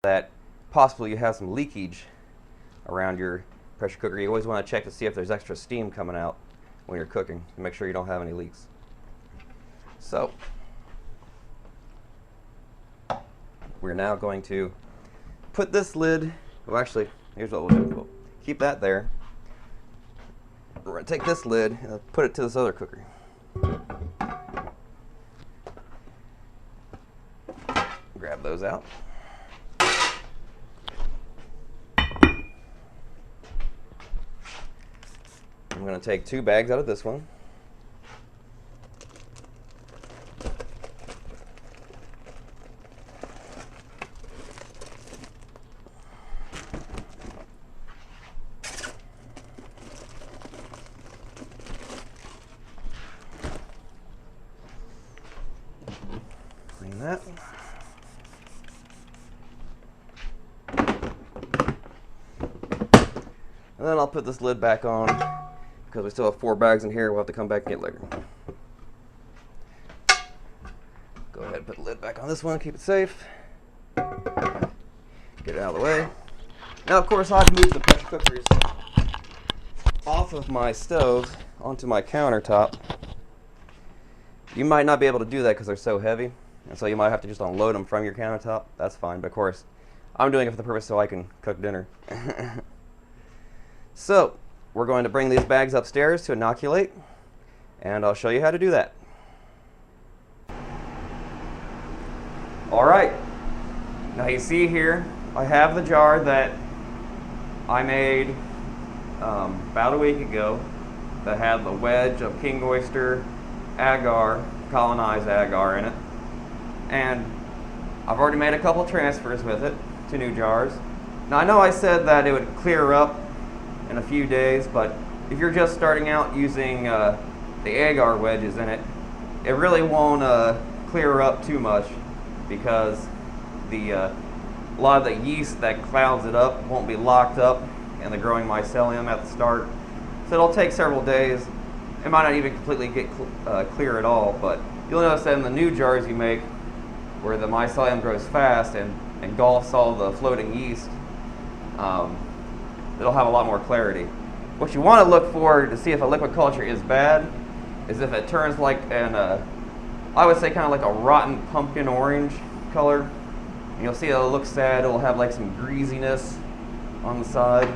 that possibly you have some leakage around your pressure cooker. You always want to check to see if there's extra steam coming out when you're cooking to make sure you don't have any leaks. So we're now going to put this lid, well actually, here's what we'll do. We'll keep that there. We're going to take this lid and put it to this other cooker. Grab those out. I'm going to take 2 bags out of this one. Clean that. And then I'll put this lid back on because we still have 4 bags in here. We'll have to come back and get later. Go ahead and put the lid back on this one, keep it safe. Get it out of the way. Now, of course, I've moved the pressure cookers off of my stove onto my countertop. You might not be able to do that because they're so heavy, and so you might have to just unload them from your countertop. That's fine, but of course, I'm doing it for the purpose so I can cook dinner. So, we're going to bring these bags upstairs to inoculate, and I'll show you how to do that. Alright, now you see here, I have the jar that I made about a week ago that had the wedge of king oyster agar, colonized agar in it. And I've already made a couple transfers with it to new jars. Now I know I said that it would clear up in a few days, but if you're just starting out using the agar wedges in it, it really won't clear up too much because a lot of the yeast that clouds it up won't be locked up in the growing mycelium at the start. So it'll take several days. It might not even completely get clear at all, but you'll notice that in the new jars you make where the mycelium grows fast and engulfs all the floating yeast, it'll have a lot more clarity. What you want to look for to see if a liquid culture is bad is if it turns like I would say kind of like a rotten pumpkin orange color. And you'll see it'll look sad, it'll have like some greasiness on the side.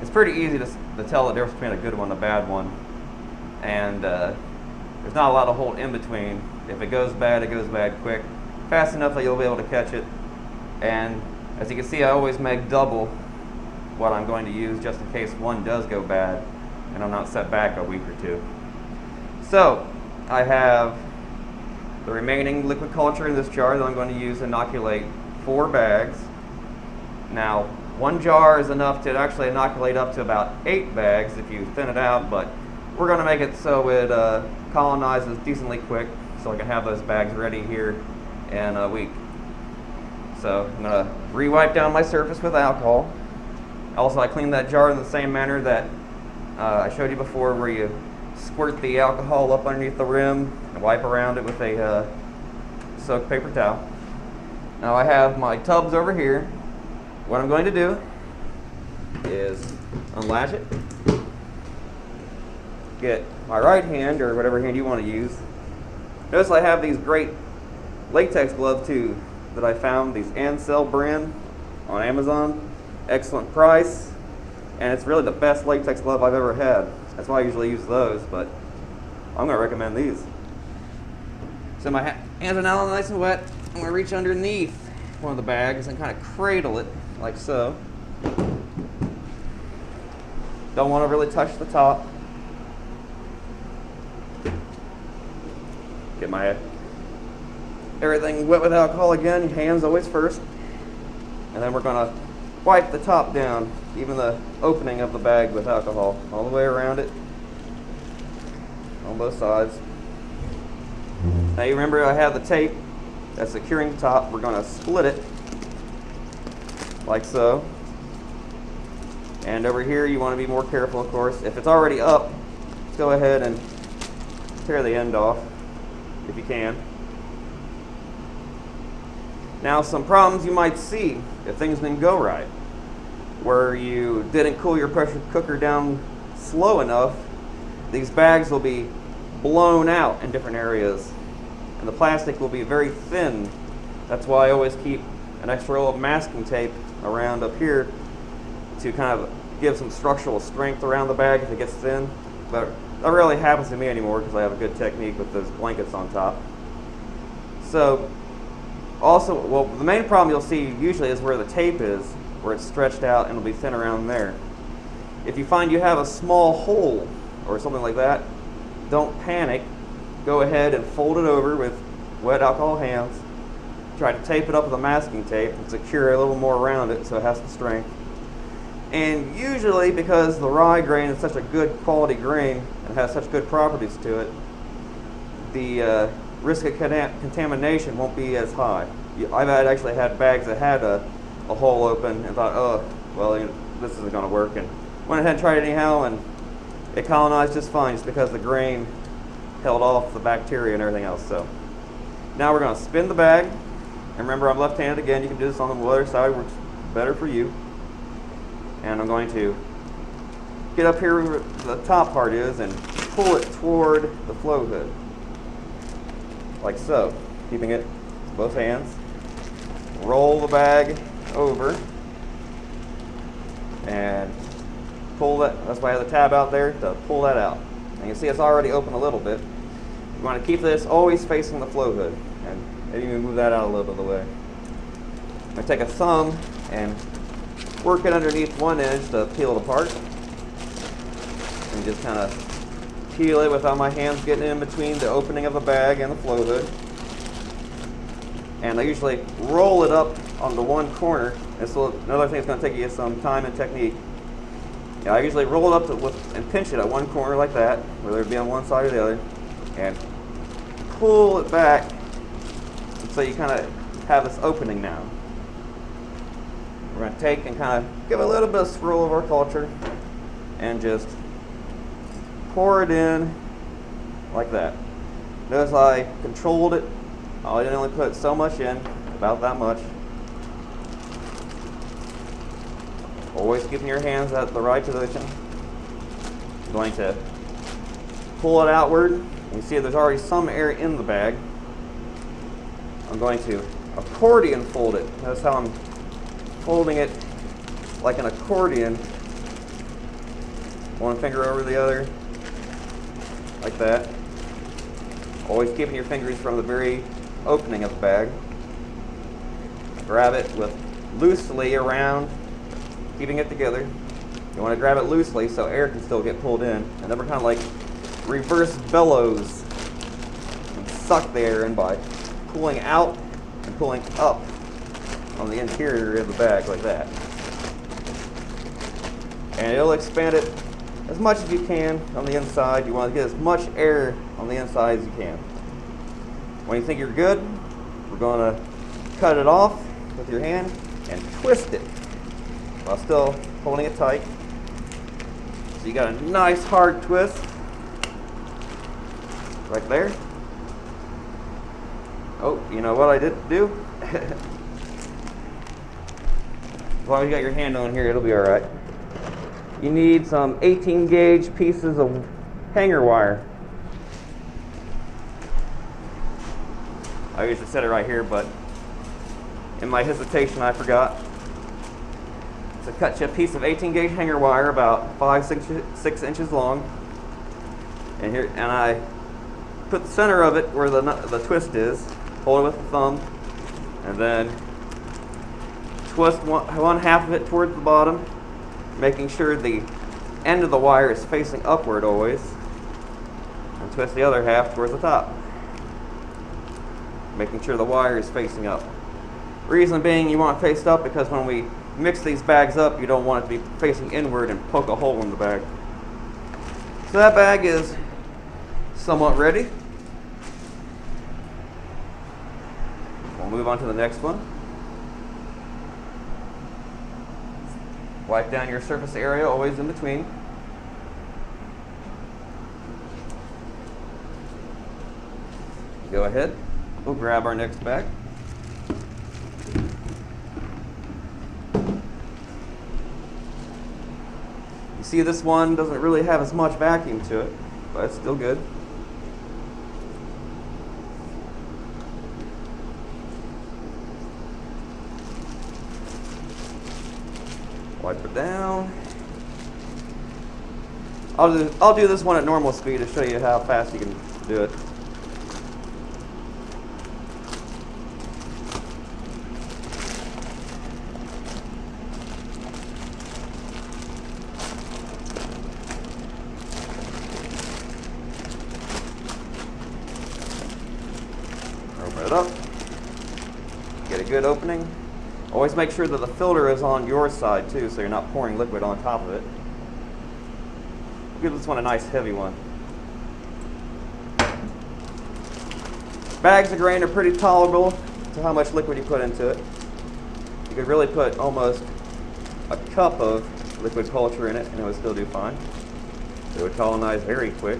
It's pretty easy to tell the difference between a good one and a bad one. And there's not a lot to hold in between. If it goes bad quick, fast enough that you'll be able to catch it. And as you can see, I always make double what I'm going to use just in case one does go bad and I'm not set back a week or two. So I have the remaining liquid culture in this jar that I'm going to use to inoculate 4 bags. Now 1 jar is enough to actually inoculate up to about 8 bags if you thin it out, but we're going to make it so it colonizes decently quick so I can have those bags ready here in a week. So I'm going to re-wipe down my surface with alcohol. Also, I cleaned that jar in the same manner that I showed you before, where you squirt the alcohol up underneath the rim and wipe around it with a soaked paper towel. Now I have my tubs over here. What I'm going to do is unlatch it, get my right hand, or whatever hand you want to use. Notice I have these great latex gloves too that I found, these Ancel brand on Amazon. Excellent price, and it's really the best latex glove I've ever had. That's why I usually use those, but I'm going to recommend these. So my hands are now nice and wet. I'm going to reach underneath one of the bags and kind of cradle it like so. Don't want to really touch the top. Get my everything wet with alcohol again. Your hands always first. And then we're going to wipe the top down, even the opening of the bag, with alcohol all the way around it on both sides. Now you remember I have the tape that's securing the top. We're going to split it like so. And over here you want to be more careful, of course. If it's already up, go ahead and tear the end off if you can. Now, some problems you might see if things didn't go right, where you didn't cool your pressure cooker down slow enough, these bags will be blown out in different areas, and the plastic will be very thin. That's why I always keep an extra roll of masking tape around up here to kind of give some structural strength around the bag if it gets thin. But that rarely happens to me anymore because I have a good technique with those blankets on top. So, also, well, the main problem you'll see usually is where the tape is, where it's stretched out and it'll be thin around there. If you find you have a small hole or something like that, don't panic. Go ahead and fold it over with wet alcohol hands. Try to tape it up with a masking tape and secure a little more around it so it has the strength. And usually, because the rye grain is such a good quality grain and has such good properties to it, the risk of contamination won't be as high. I've actually had bags that had a hole open and thought, oh, well, this isn't going to work, and went ahead and tried it anyhow, and it colonized just fine just because the grain held off the bacteria and everything else. So now we're going to spin the bag, and remember, I'm left-handed again. You can do this on the other side, works better for you. And I'm going to get up here where the top part is and pull it toward the flow hood, like so, keeping it with both hands. Roll the bag over and pull that. That's why I have the tab out there to pull that out. And you can see it's already open a little bit. You want to keep this always facing the flow hood, and maybe move that out a little bit of the way. I'm going to take a thumb and work it underneath one edge to peel it apart, and just kind of peel it without my hands getting in between the opening of the bag and the flow hood. And I usually roll it up onto one corner. And so another thing that's going to take you some time and technique. I usually roll it up and pinch it at one corner like that, whether it be on one side or the other, and pull it back, and so you kind of have this opening now. We're going to take and kind of give a little bit of swirl of our culture and just pour it in like that. Notice I controlled it. I didn't only put so much in, about that much. Always keeping your hands at the right position. I'm going to pull it outward. You see there's already some air in the bag. I'm going to accordion fold it. Notice how I'm folding it like an accordion. One finger over the other, like that. Always keeping your fingers from the very opening of the bag. Grab it with loosely around, keeping it together. You want to grab it loosely so air can still get pulled in. And then we're kind of like reverse bellows and suck the air in by pulling out and pulling up on the interior of the bag like that. And it'll expand it as much as you can on the inside. You want to get as much air on the inside as you can. When you think you're good, we're going to cut it off with your hand and twist it while still holding it tight. So you got a nice hard twist right there. Oh, you know what I didn't do? As long as you got your hand on here, it'll be all right. You need some 18 gauge pieces of hanger wire. I usually set it right here, but in my hesitation, I forgot. So cut you a piece of 18 gauge hanger wire about 6 inches long. And here, and I put the center of it where the twist is. Hold it with the thumb, and then twist one half of it towards the bottom, making sure the end of the wire is facing upward always, and twist the other half towards the top, making sure the wire is facing up. Reason being, you want it faced up because when we mix these bags up, you don't want it to be facing inward and poke a hole in the bag. So that bag is somewhat ready. We'll move on to the next one. Wipe down your surface area, always in between. Go ahead. We'll grab our next bag. see this one doesn't really have as much vacuum to it, but it's still good. Wipe it down. I'll do this one at normal speed to show you how fast you can do it. Open it up. Get a good opening. Always make sure that the filter is on your side too, so you're not pouring liquid on top of it. Give this one a nice heavy one. Bags of grain are pretty tolerable to how much liquid you put into it. You could really put almost a cup of liquid culture in it and it would still do fine. It would colonize very quick.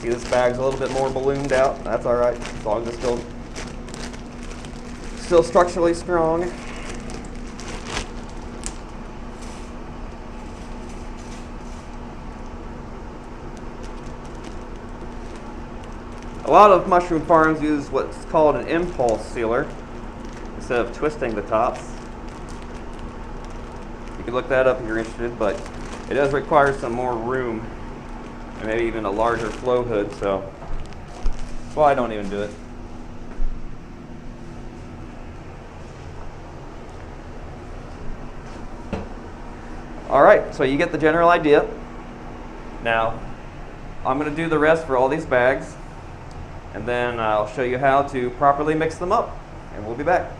See, this bag's a little bit more ballooned out. That's all right, as long as it's still structurally strong. A lot of mushroom farms use what's called an impulse sealer instead of twisting the tops. You can look that up if you're interested, but it does require some more room and maybe even a larger flow hood, so well, I don't even do it. Alright, so you get the general idea. Now, I'm going to do the rest for all these bags, and then I'll show you how to properly mix them up, and we'll be back.